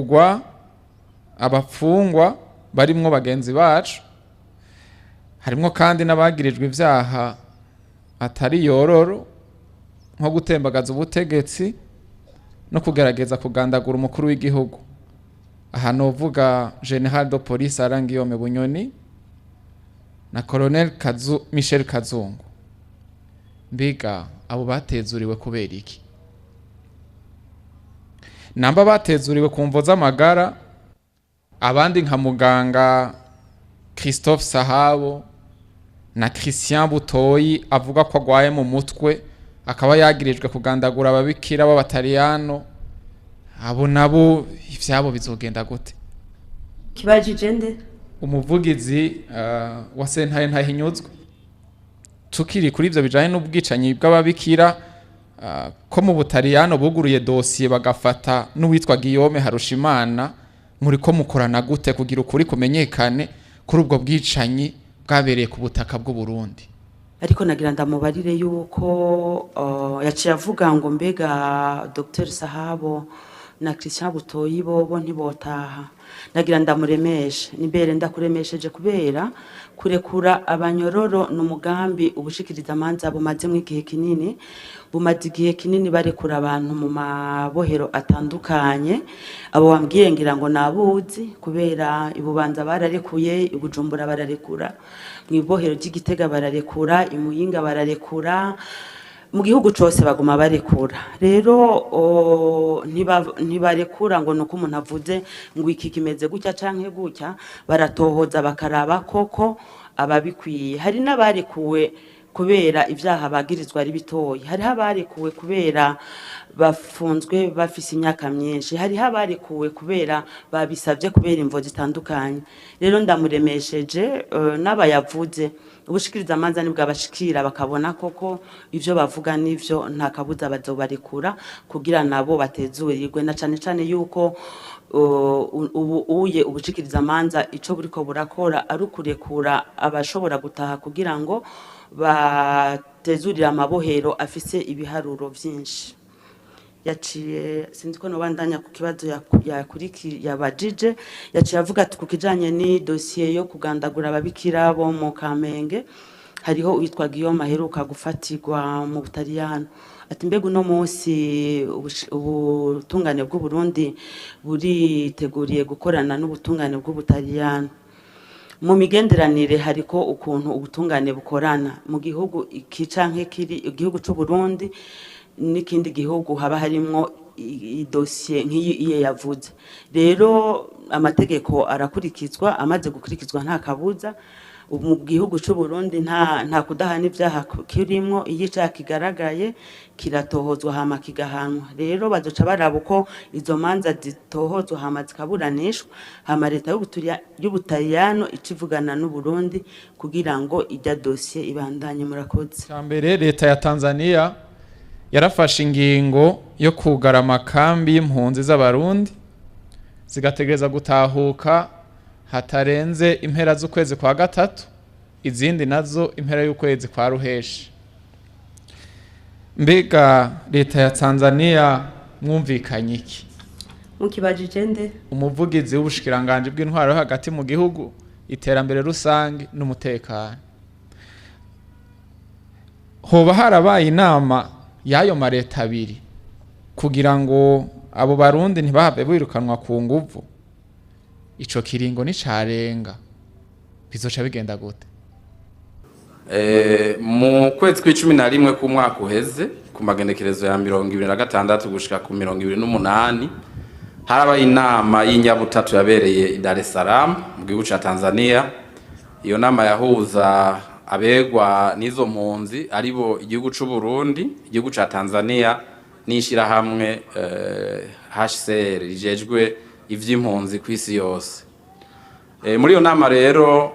harekugwa abapfungwa barimwo bagenzi bacu, harimwo kandi n'abagirijwe ivyaha atari yororo nko gutembagaza ubutegetsi no kugerageza kugandagura umukuru w'igihugu. Aha novuga General de Police Alain Guillaume Bunyoni na Colonel Michel Kazungu. Mbiga abo batezuriwe kubera iki? Namba batezuriwe ku mvo z'amagara, abandi nka muganga Christophe Sahabo na Christian Butoyi avuga ko agwaye mu mutwe akaba yagirijwe kugandagura ababikira b'abataliyano, abo nabo ivyabo bizogenda gute? Kibajije nde? Umuvugizi wa sentare Ntahinyuzwa. Tukiri kuri ivyo bijanye n'ubwicanyi bw'ababikira, ko mu Butaliyano buguruye dosiye bagafata n'uwitwa Guillaume Harushimana, muri ko mukorana gute kugira ukuri kumenyekane kuri ubwo bwicanyi bwabereye ku butaka bw'u Burundi? Ariko nagira ndamubarire yuko yaciye avuga ngo mbega Dr Sahabo na Christian Butoyi bobo ntibotaha. Nagira ndamuremeshe, nimbere ndakuremesheje kubera kurekura abanyororo n'umugambi ubushikiriza amanza bumaze mu igihe kinini, bumaze igihe kinini barekura abantu mu mabohero atandukanye. Abo wambwiye ngira ngo nabuzi kubera ibubanza bararekuye, ibujumbura bararekura, mu ibohero ry'Igitega bararekura, imuyinga bararekura, mu gihugu cyose baguma barekura. Rero ntibarekura ngo nuko umuntu avuze ngo iki kimeze gutya canke gutya, baratohoza bakaraba koko ababikwiye. Hari n'abarekuwe kubera ivyaha bagirizwa ari bitoyi, hari abarekuwe kubera bafunzwe bafise imyaka myinshi, hari abarekuwe kubera babisavye kubera imvo zitandukanye. Rero ndamuremesheje n'abayavuze ubushikiriza amanza nibwo abashikira bakabona koko ivyo bavuga nivyo, nta kabuza bazobarekura kugira nabo batezurirwe, na cane cane yuko uye ubushikiriza amanza ico buriko burakora ari ukurekura abashobora gutaha kugira ngo batezurira amabohero afise ibiharuro vyinshi. Yaciye sinzi ko nobandanya ku kibazo yabajije, yaciye avuga ati ku kijanye ni dossier yo kugandagura ababikira bo mu Kamenge, hariho witwa Guillaume aheruka gufatirwa mu Butaliyano. Ati mbega uno munsi ubutungane bw'u Burundi buriteguriye gukorana n'ubutungane bw'Ubutaliyano. Mu migenderanire hariko ukuntu ubutungane bukorana mu gihugu ikicanke kiri igihugu c'u Burundi n'ikindi gihugu haba harimwo idosiye nk'iyi iye yavuze. Rero amategeko arakurikizwa, amaze gukurikizwa nta kabuza. Mu gihugu c'u Burundi nta kudahana ivyaha kirimwo, iyo icaha kigaragaye kiratohozwa hama kigahanwa. Rero bazoca baraba uko izo manza zitohozwa hama zikaburanishwa, hama leta y'Ubutaliyano icivugana n'u Burundi kugira ngo ijya dosiye ibandanye. Murakoze. Cyambere leta ya Tanzania yarafashe ingingo yo kugara amakambi y'impunzi z'abarundi zigategereza gutahuka hatarenze impera z'ukwezi kwa gatatu, izindi nazo impera y'ukwezi kwa ruheshi. Mbega leta ya Tanzania mwumvikanye iki? Mukibajije nde? Umuvugizi w'ubushikiranganje bw'intwaro hagati mu gihugu, iterambere rusange n'umutekano. Hoba harabaye inama y'ayo mareta abiri kugira ngo abo barundi ntibahave birukanwa ku nguvu? Ico kiringo ni carenga, bizoca bigenda gute? Mu kwezi kwa 11 ku mwaka uheze ku magenekerezo ya 2026 gushika ku 2028 harabaye inama y'inyabutatu yabereye i Dar es Salaam mu gihugu ca Tanzania. Iyo nama yahuza abegwa n'izo mpunzi aribo igihugu c'u Burundi, igihugu ca Tanzania n'ishira hamwe HCR rijejwe ivy'impunzi kw'isi yose. Muri iyo nama rero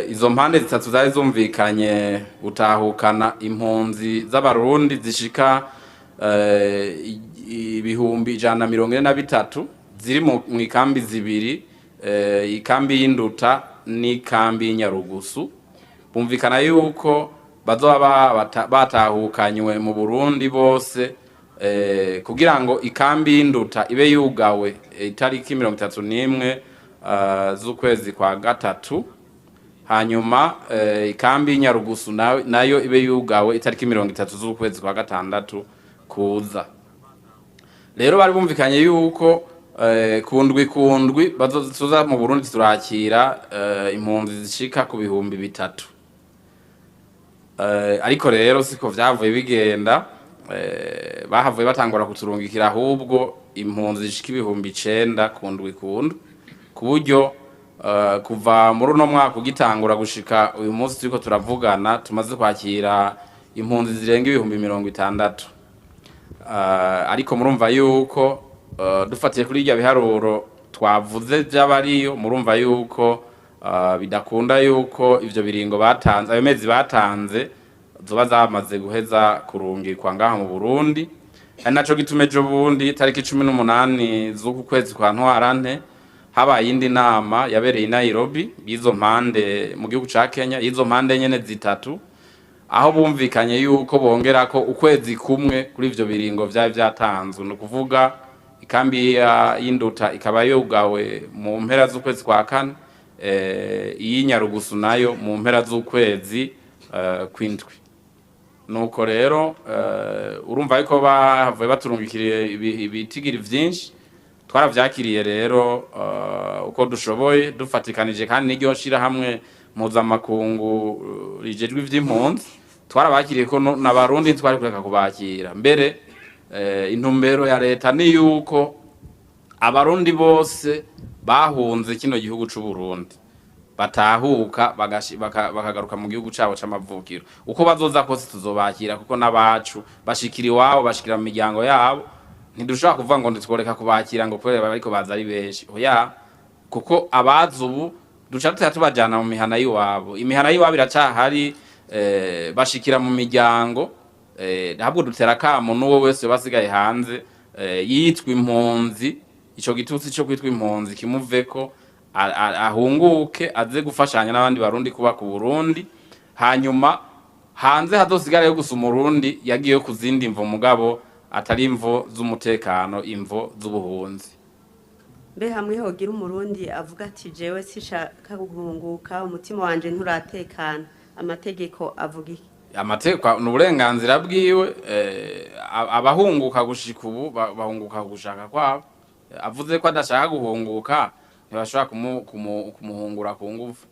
izo mpande zitatu zari zumvikanye gutahukana impunzi z'abarundi zishika ibihumbi 143 ziri mu ikambi zibiri, ikambi y'Induta n'ikambi y'Inyarugusu. Bumvikana yuko bazoba batahukanywe mu Burundi bose kugira ngo ikambi y'induta ibe yugawe itariki 31 z'ukwezi kwa gatatu, hanyuma ikambi y'Inyarugusu nayo ibe yugawe itariki 30 z'ukwezi kwa gatandatu kuza. Rero bari bumvikanye yuko kundwi bazoza mu Burundi turakira impunzi zishika ku bihumbi 3. Ariko rero siko vyavuye bigenda, bahavuye batangura kuturungikira ahubwo impunzi zishika ibihumbi 9 kundwi ku buryo kuva muri uno mwaka ugitangura gushika uyu munsi turiko turavugana tumaze kwakira impunzi zirenga ibihumbi 60. Ariko murumva yuko dufatiye kuri irya biharuro twavuze by'abariyo, murumva yuko bidakunda yuko ivyo biringo batanze, ayo mezi batanze zoba zamaze guheza kurungikwa ngaha mu Burundi. Ari naco gitumeje ubundi tariki 18 z'uku kwezi kwa Ntwarante habaye indi nama yabereye i Nairobi y'izo mpande mu gihugu ca Kenya, y'izo mpande nyene zitatu, aho bumvikanye yuko bongera ko ukwezi kumwe kuri ivyo biringo vyari vyatanzwe. No kuvuga ikambi y'induta ikaba yugawe mu mpera z'ukwezi kwa kane, y'Inyarugusu nayo mu mpera z'ukwezi kw'indwi. Nuko rero urumva yuko bahavuye baturungikiriye ibitigiri vyinshi, twaravyakiriye rero uko dushoboye dufatikanije kandi n'iryo shira hamwe mpuzamakungu rijejwe ivy'impunzi, twarabakiriye ko n'abarundi twari kureka kubakira. Mbere intumbero ya leta ni yuko abarundi bose bahunze kino gihugu c'u Burundi batahuka bakagaruka mu gihugu cabo c'amavukiro. Uko bazoza kose tuzobakira kuko n'abacu bashikira iwabo, bashikira mu miryango yabo. Ntidushaka kuvuga ngo nditworeka kubakira ngo kwere bariko baza ari benshi. Oya, kuko abazi ubu duca tubajana mu mihana y'iwabo. Imihana y'iwabo iracahari, bashikira mu miryango. Ntabwo dutera kamo n'uwo wese basigaye hanze yitwa impunzi, ico gitutsi cyo kwitwa impunzi kimuveko, ahunguke aze gufashanya n'abandi barundi kuba ku Burundi. Hanyuma hanze hazosigara gusa umurundi yagiye ku zindi mvo mugabo atari imvo z'umutekano, imvo z'ubuhunzi. Mbe hamwe hogira umurundi avuga ati jewe sishaka guhunguka, umutima wanje nturatekana, amategeko avuga iki? Amategeko n'uburenganzira bwiwe, abahunguka gushika ubu bahunguka gushaka kwabo. Avuze ko adashaka guhunguka ntibashobora kumuhungura ku ngufu.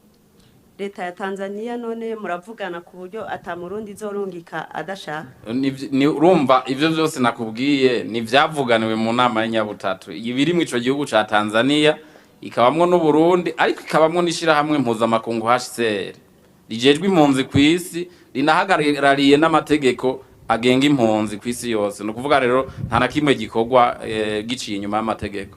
Leta ya Tanzania none muravugana ku buryo atamurundi zorungika adashaka? Urumva ivyo vyose nakubwiye ni vyavuganiwe mu nama y'Inyabutatu. Ibiri mu ico gihugu ca Tanzania, ikabamwo n'u Burundi, ariko ikabamwo n'ishira hamwe mpuzamakungu HCR rijejwe impunzi kw'isi, rinahagarariye n'amategeko agenga impunzi kw'isi yose. No kuvuga rero nta na kimwe gikorwa giciye inyuma y'amategeko.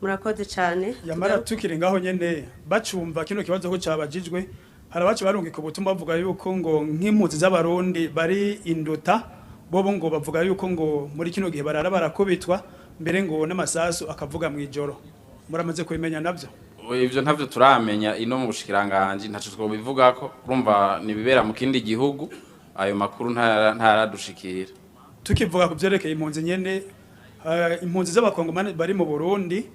Murakoze cyane. Yamara tukiri ngaho nyene bacumva kino kibazo ko cabajijwe, harabaci barungika ubutumwa bavuga yuko ngo nk'impunzi z'abarundi bari induta bobo ngo bavuga yuko ngo muri kino gihe barara barakubitwa, mbere ngo n'amasasu akavuga mu ijoro. Muramaze kubimenya navyo? Ivyo ntavyo turamenya ino mu bushikiranganje, ntaco twobivuga ko urumva nibibera mu kindi gihugu, ayo makuru ntaradushikira. Tukivuga ku vyerekeye impunzi nyene, impunzi z'abakongomani bari mu Burundi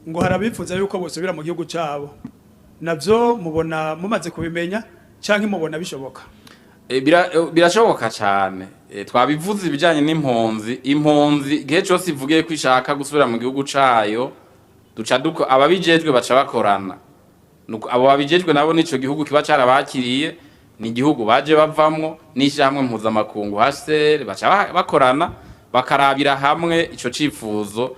ngo harabifuza yuko bosubira mu gihugu cabo, navyo mubona mumaze kubimenya canke mubona bishoboka? Birashoboka cyane. Twabivuze ibijanye n'impunzi. Impunzi igihe cyose ivugiye ko ishaka gusubira mu gihugu cayo, duca duko ababijejwe baca bakorana. Abo babijejwe nabo nico gihugu kiba carabakiriye, ni igihugu baje bavamwo, n'ishyirahamwe mpuzamakungu HCR baca bakorana bakarabira hamwe ico cifuzo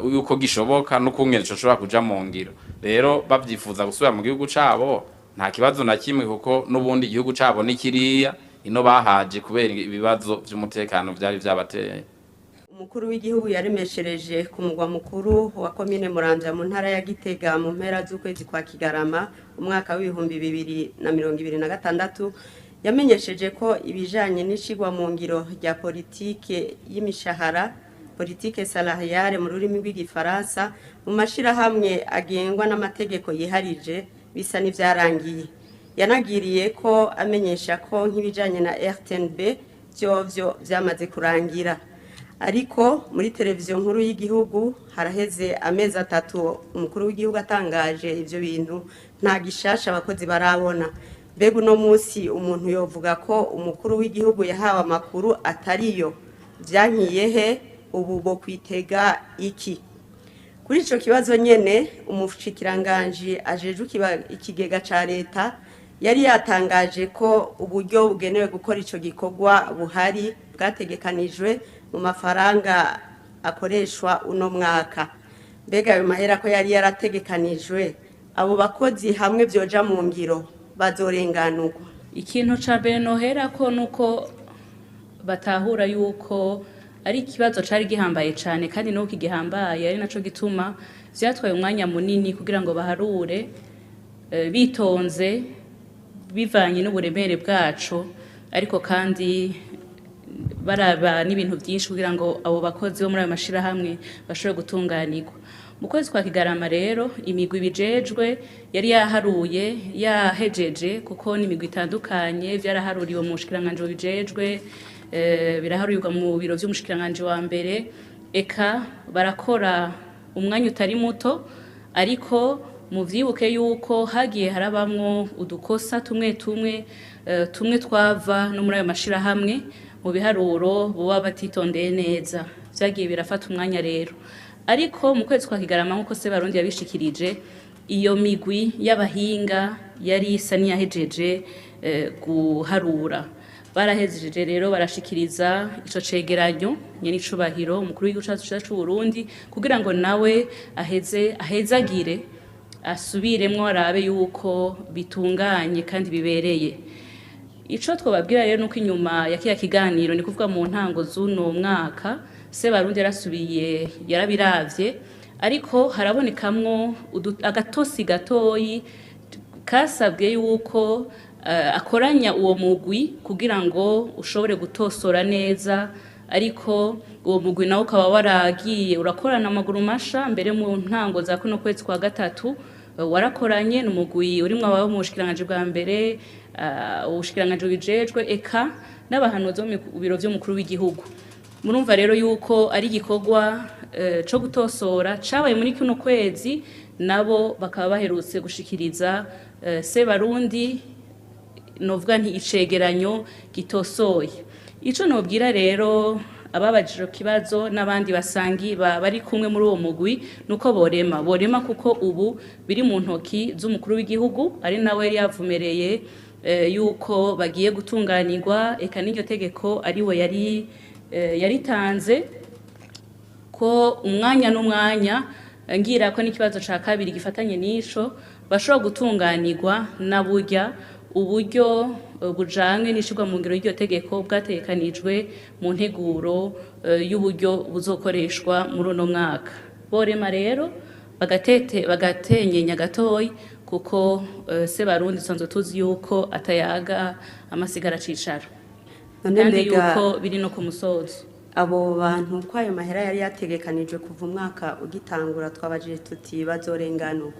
yuko gishoboka no kungene ico shobora kuja mu ngiro. Rero bavyifuza gusubira mu gihugu cabo nta kibazo na kimwe, kuko n'ubundi igihugu cabo ni kiriya, ino bahaje kubera ibibazo vy'umutekano vyari vyabateye. Umukuru w'igihugu yaremeshereje ku mugwa mukuru wa komine Muramvya mu ntara ya Gitega mu mpera z'ukwezi kwa Kigarama umwaka w'ibihumbi 2026, yamenyesheje ko ibijanye n'ishigwa mu ngiro rya politike y'imishahara, politike salariale mu rurimi rw'igifaransa, mu mashirahamwe agengwa n'amategeko yiharije bisa n'ivyarangiye. Yanagiriye ko amenyesha ko nk'ibijanye na RTNB vyovyo vyamaze kurangira. ariko muri televiziyo nkuru y'igihugu haraheze amezi 3 umukuru w'igihugu atangaje ivyo bintu nta gishasha abakozi barabona. Mbega uno munsi umuntu yovuga ko umukuru w'igihugu yahawe amakuru atariyo, vyankiye he? Ubu bo kwitega iki? Kuri ico kibazo nyene umushikiranganje ajeje ikigega ca leta yari yatangaje ko uburyo bugenewe gukora ico gikorwa buhari bwategekanijwe mu mafaranga akoreshwa uno mwaka. Mbega ayo mahera ko yari yarategekanijwe, abo bakozi hamwe vyoja mu ngiro bazorenganurwa? Ikintu ca mbere nohera ko nuko batahura yuko ari ikibazo cari gihambaye cane, kandi nuko igihambaye ari naco gituma vyatwaye umwanya munini kugira ngo baharure bitonze bivanye n'uburemere bwacu, ariko kandi baraba n'ibintu byinshi kugira ngo abo bakozi bo muri ayo mashirahamwe bashobore gutunganirwa. Mu kwezi kwa Kigarama rero imigwi bijejwe yari yaharuye yahejeje, kuko n'imigwi itandukanye vyaraharuriwe mu bushikiranganje bijejwe, biraharurirwa mu biro vy'umushikiranganje wa mbere, eka barakora umwanya utari muto, ariko muvyibuke yuko hagiye harabamwo udukosa tumwe twava no muri ayo mashirahamwe mu biharuro boba batitondeye neza, vyagiye birafata umwanya rero. Ariko mu kwezi kwa Kigarama nkuko Sebarundi yabishikirije, iyo migwi y'abahinga yari isa niyahejeje guharura. Barahejeje rero barashikiriza ico cegeranyo nyene icubahiro umukuru w'igihugu cacu c'u Burundi, kugira ngo nawe ahezagire asubiremwo arabe yuko bitunganye kandi bibereye. Ico twobabwira rero nuko inyuma ya kiya kiganiro, ni kuvuga mu ntango z'uno mwaka, Sebarundi yarasubiye yarabiravye, ariko harabonekamwo agatosi gatoyi kasabwe yuko akoranya uwo mugwi kugira ngo ushobore gutosora neza, ariko uwo mugwi nawo ukaba waragiye urakorana amaguru masha. Mbere mu ntango za kuno kwezi kwa gatatu warakoranye n'umugwi urimwo ababo mu bushikiranganje bwa mbere, ubushikiranganje bijejwe, eka n'abahanuzi mu biro vy'umukuru w'igihugu. Murumva rero yuko ari igikorwa co gutosora cabaye muri kuno kwezi, nabo bakaba baherutse gushikiriza Sebarundi novuga nti icegeranyo gitosoye. Ico nobwira rero ababajije kibazo n'abandi basangi bari kumwe muri uwo mugwi, nuko borema kuko ubu biri mu ntoki z'umukuru w'igihugu, ari nawe yari yavumereye yuko bagiye gutunganirwa, eka n'iryo tegeko ari we yaritanze ko umwanya n'umwanya, ngira ko n'ikibazo ca kabiri gifatanye n'ico bashobora gutunganirwa na burya uburyo bujanywe n'ishirwa mu ngiro y'iryo tegeko bwatekanijwe mu nteguro y'uburyo buzokoreshwa muri uno mwaka. Borema rero bagatenyenya gatoyi, kuko Sebarundi sonzo tuzi yuko atayaga amasigara cicaro, kandi yuko biri no ku musozo. Abo bantu ko ayo mahera yari yategekanijwe kuva umwaka ugitangura, twabajije tuti bazorenganurwa?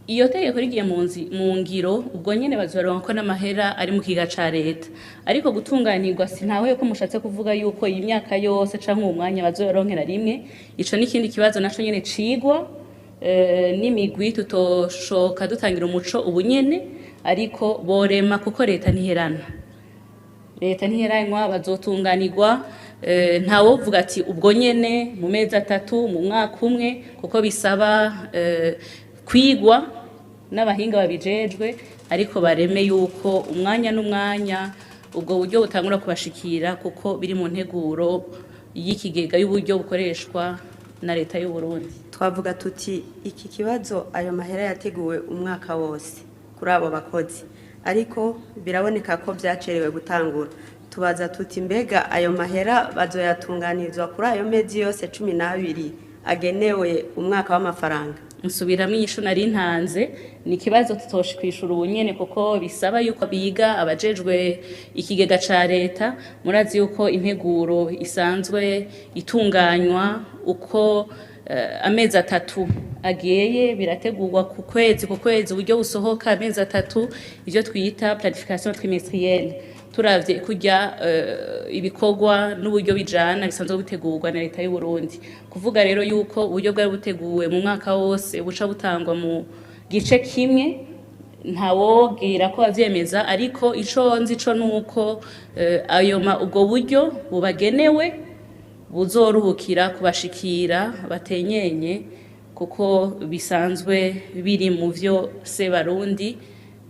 Iyo tegeko rigiye mu ngiro, ubwo nyene bazoronka ko n'amahera ari mu kiga ca leta, ariko gutunganirwa sintawe ko mushatse kuvuga yuko iyi myaka yose canke uwo mwanya bazoronkera rimwe. Ico n'ikindi kibazo naco nyene cigwa n'imigwi, tutoshoka dutangira umuco ubu nyene, ariko borema kuko leta ntiherana. Leta ntiheranywa, bazotunganirwa. Ntawovuga ati ubwo nyene mu mezi 3 mu mwaka umwe, kuko bisaba kwigwa n'abahinga babijejwe, ariko bareme yuko umwanya n'umwanya ubwo buryo butangura kubashikira, kuko biri mu nteguro y'ikigega y'uburyo bukoreshwa na leta y'u Burundi. Twavuga tuti iki kibazo ayo mahera yateguwe umwaka wose kuri abo bakozi, ariko biraboneka ko vyacerewe gutangura. Tubaza tuti mbega ayo mahera bazoyatunganirizwa kuri ayo mezi yose 12 agenewe umwaka w'amafaranga? Nsubiramwo inyishu nari ntanze, ni kibazo tutoshi kwishura ubunyene, kuko bisaba yuko biga abajejwe ikigega ca leta. Murazi yuko integuro isanzwe itunganywa uko amezi 3 ageye, birategurwa ku kwezi uburyo busohoka amezi 3, ivyo twita planification trimestrielle. turavye kurya ibikorwa n'uburyo bijana bisanzwe bitegurwa na leta y'u Burundi. Kuvuga rero yuko uburyo bwari buteguwe mu mwaka wose buca butangwa mu gice kimwe ntawogira ko avyemeza, ariko ico nzi co nuko ubwo buryo bubagenewe buzoruhukira kubashikira batenyenye, kuko bisanzwe biri mu vyo Sebarundi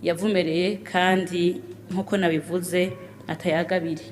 yavumereye kandi nkuko nabivuze atayagabiri.